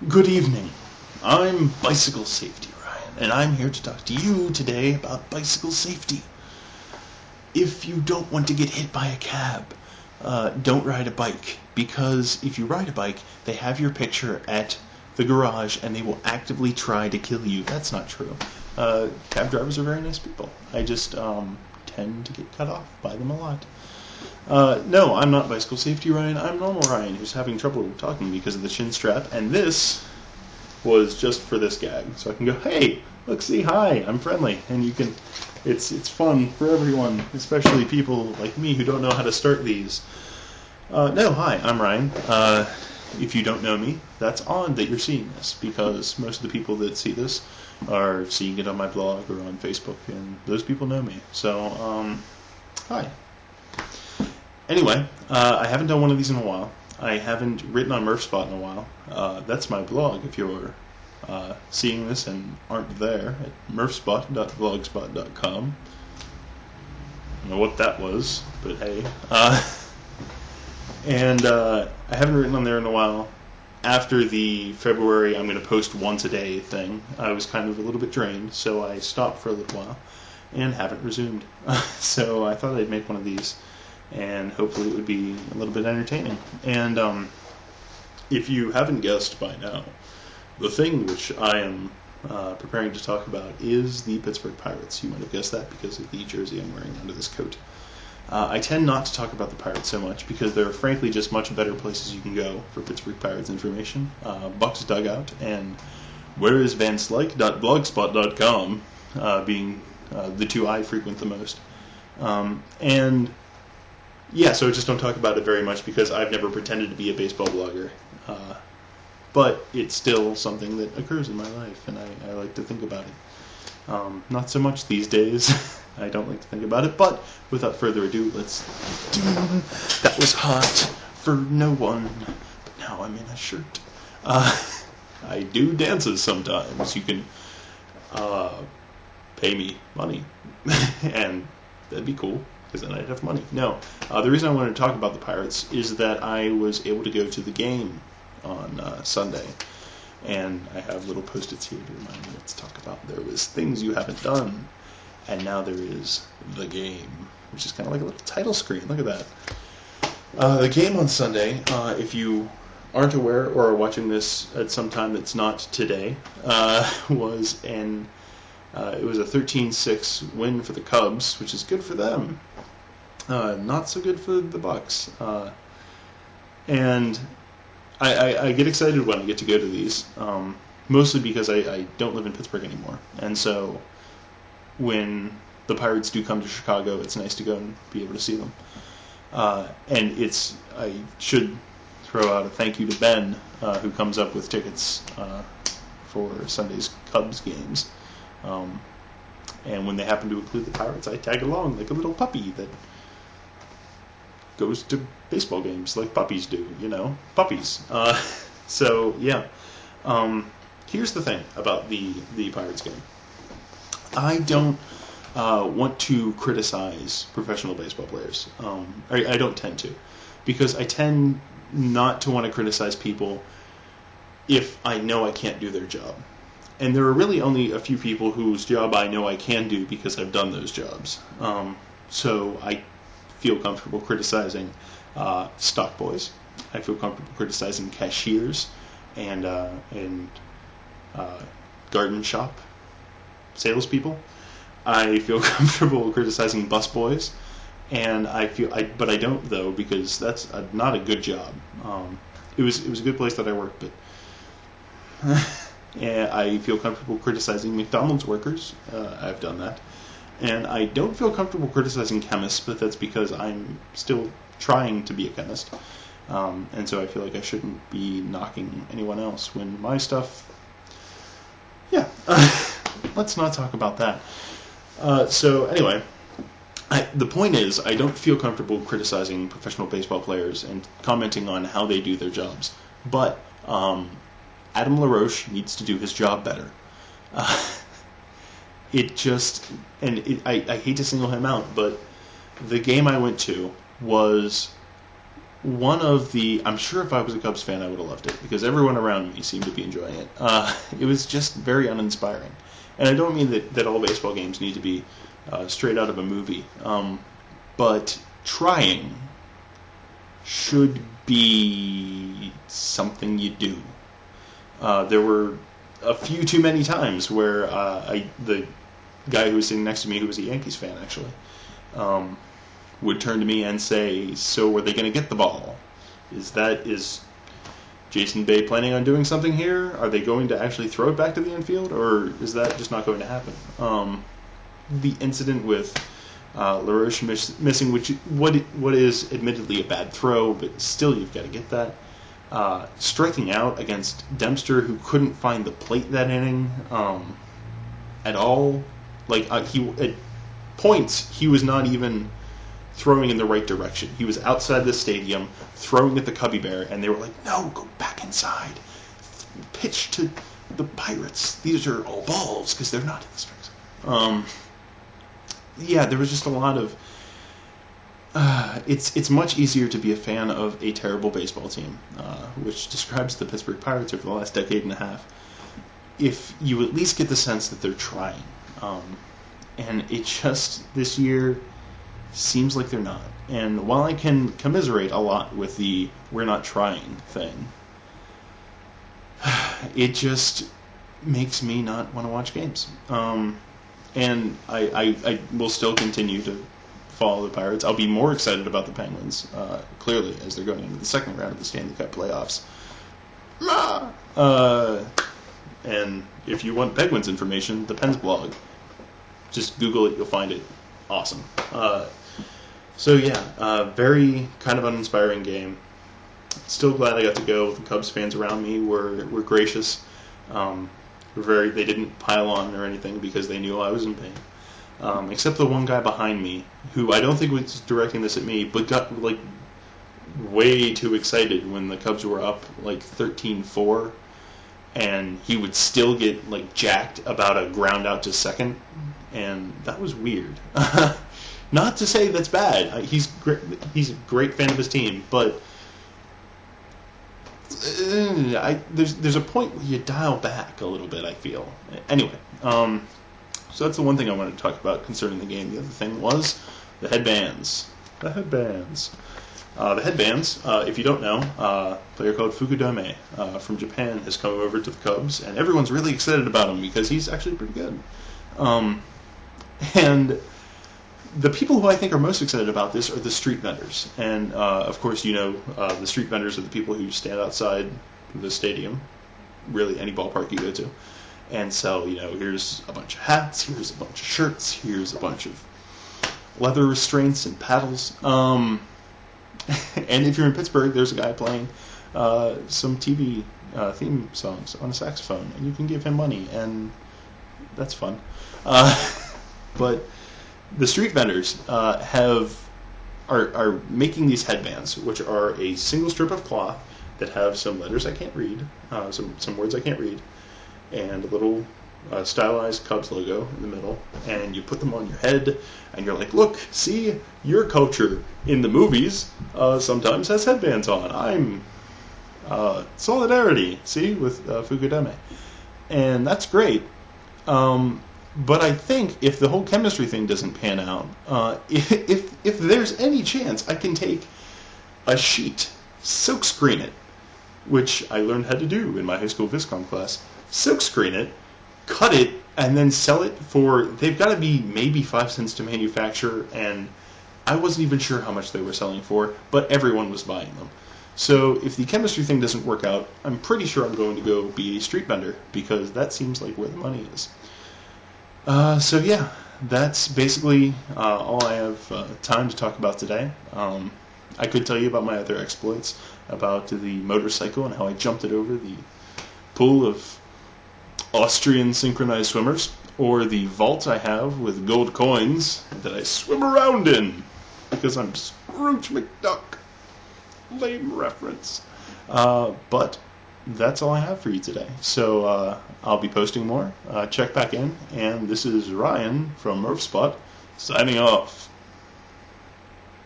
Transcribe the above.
Good evening. I'm Bicycle Safety Ryan, and I'm here to talk to you today about bicycle safety. If you don't want to get hit by a cab, don't ride a bike, because if you ride a bike, they have your picture at the garage and they will actively try to kill you. That's not true. Cab drivers are very nice people. I just tend to get cut off by them a lot. No, I'm not Bicycle Safety Ryan. I'm Normal Ryan, who's having trouble talking because of the chin strap, and this was just for this gag, so I can go, hey, look, see, hi, I'm friendly, and you can, it's fun for everyone, especially people like me who don't know how to start these. No, hi, I'm Ryan. If you don't know me, that's odd that you're seeing this, because most of the people that see this are seeing it on my blog or on Facebook, and those people know me, so, hi. Anyway, I haven't done one of these in a while. I haven't written on Murphspot in a while. That's my blog if you're seeing this and aren't there at murphspot.blogspot.com. I don't know what that was, but hey. And I haven't written on there in a while. After the February I'm going to post once a day thing, I was kind of a little bit drained, so I stopped for a little while and haven't resumed. So I thought I'd make one of these, and hopefully it would be a little bit entertaining. And if you haven't guessed by now, the thing which I am preparing to talk about is the Pittsburgh Pirates. You might have guessed that because of the jersey I'm wearing under this coat. I tend not to talk about the Pirates so much because there are frankly just much better places you can go for Pittsburgh Pirates information. Buck's Dugout and whereisvanslyke.blogspot.com being the two I frequent the most. And yeah, so I just don't talk about it very much because I've never pretended to be a baseball blogger. But it's still something that occurs in my life, and I like to think about it. Not so much these days. I don't like to think about it, but without further ado, let's do... That was hot for no one, but now I'm in a shirt. I do dances sometimes. You can pay me money, and that'd be cool, because then I'd have money. No, the reason I wanted to talk about the Pirates is that I was able to go to the game on Sunday, and I have little post-its here to remind me to talk about. There was things you haven't done, and now there is the game, which is kind of like a little title screen. Look at that. The game on Sunday, if you aren't aware or are watching this at some time that's not today, was it was a 13-6 win for the Cubs, which is good for them. Not so good for the Bucks. And I get excited when I get to go to these, mostly because I don't live in Pittsburgh anymore. And so when the Pirates do come to Chicago, it's nice to go and be able to see them. And I should throw out a thank you to Ben, who comes up with tickets for Sunday's Cubs games. And when they happen to include the Pirates, I tag along like a little puppy that goes to baseball games like puppies do, puppies. So yeah, here's the thing about the Pirates game. I don't want to criticize professional baseball players. I don't tend to, because I tend not to want to criticize people if I know I can't do their job. And there are really only a few people whose job I know I can do because I've done those jobs. So I feel comfortable criticizing stock boys. I feel comfortable criticizing cashiers and garden shop salespeople. I feel comfortable criticizing bus boys, and but I don't though, because that's not a good job. It was a good place that I worked, but and I feel comfortable criticizing McDonald's workers. I've done that. And I don't feel comfortable criticizing chemists, but that's because I'm still trying to be a chemist. And so I feel like I shouldn't be knocking anyone else when my stuff... Yeah, let's not talk about that. So anyway, the point is, I don't feel comfortable criticizing professional baseball players and commenting on how they do their jobs. But Adam LaRoche needs to do his job better. I hate to single him out, but the game I went to was I'm sure if I was a Cubs fan, I would have loved it, because everyone around me seemed to be enjoying it. It was just very uninspiring. And I don't mean that all baseball games need to be straight out of a movie, but trying should be something you do. There were a few too many times where the guy who was sitting next to me, who was a Yankees fan actually, would turn to me and say, "So were they going to get the ball? Is Jason Bay planning on doing something here? Are they going to actually throw it back to the infield, or is that just not going to happen?" The incident with LaRoche missing, what is admittedly a bad throw, but still you've got to get that. Striking out against Dempster, who couldn't find the plate that inning at all. At points he was not even throwing in the right direction. He was outside the stadium throwing at the Cubby Bear, and they were like, "No, go back inside. Pitch to the Pirates. These are all balls," because they're not in the strike zone. There was just a lot of... It's much easier to be a fan of a terrible baseball team, which describes the Pittsburgh Pirates over the last decade and a half, if you at least get the sense that they're trying. And it just, this year, seems like they're not. And while I can commiserate a lot with the "we're not trying" thing, it just makes me not want to watch games. And I will still continue to follow the Pirates. I'll be more excited about the Penguins, clearly, as they're going into the second round of the Stanley Cup playoffs. And if you want Penguins information, the Pens blog. Just Google it, you'll find it. Awesome. Very kind of uninspiring game. Still glad I got to go. The Cubs fans around me were gracious. They didn't pile on or anything because they knew I was in pain. Except the one guy behind me, who I don't think was directing this at me, but got way too excited when the Cubs were up 13-4, and he would still get jacked about a ground out to second, and that was weird. Not to say that's bad. He's a great fan of his team, but there's a point where you dial back a little bit, I feel. Anyway, so that's the one thing I wanted to talk about concerning the game. The other thing was the headbands. The headbands, if you don't know, a player called Fukudome from Japan has come over to the Cubs, and everyone's really excited about him because he's actually pretty good. And the people who I think are most excited about this are the street vendors. And, of course, the street vendors are the people who stand outside the stadium, really any ballpark you go to, and sell, here's a bunch of hats, here's a bunch of shirts, here's a bunch of leather restraints and paddles. And if you're in Pittsburgh, there's a guy playing some TV theme songs on a saxophone, and you can give him money, and that's fun. But the street vendors are making these headbands, which are a single strip of cloth that have some letters I can't read, some words I can't read, and a little stylized Cubs logo in the middle, and you put them on your head, and you're like, "Look, see, your culture in the movies sometimes has headbands on. I'm solidarity, see, with Fukudome." And that's great. But I think if the whole chemistry thing doesn't pan out, if there's any chance I can take a sheet, silkscreen it, which I learned how to do in my high school Viscom class, silkscreen it, cut it, and then sell it for, they've got to be maybe 5 cents to manufacture, and I wasn't even sure how much they were selling for, but everyone was buying them. So if the chemistry thing doesn't work out, I'm pretty sure I'm going to go be a street vendor, because that seems like where the money is. That's basically all I have time to talk about today. I could tell you about my other exploits, about the motorcycle and how I jumped it over the pool of Austrian synchronized swimmers, or the vault I have with gold coins that I swim around in, because I'm Scrooge McDuck. Lame reference. But that's all I have for you today. So I'll be posting more. Check back in. And this is Ryan from Murphspot signing off.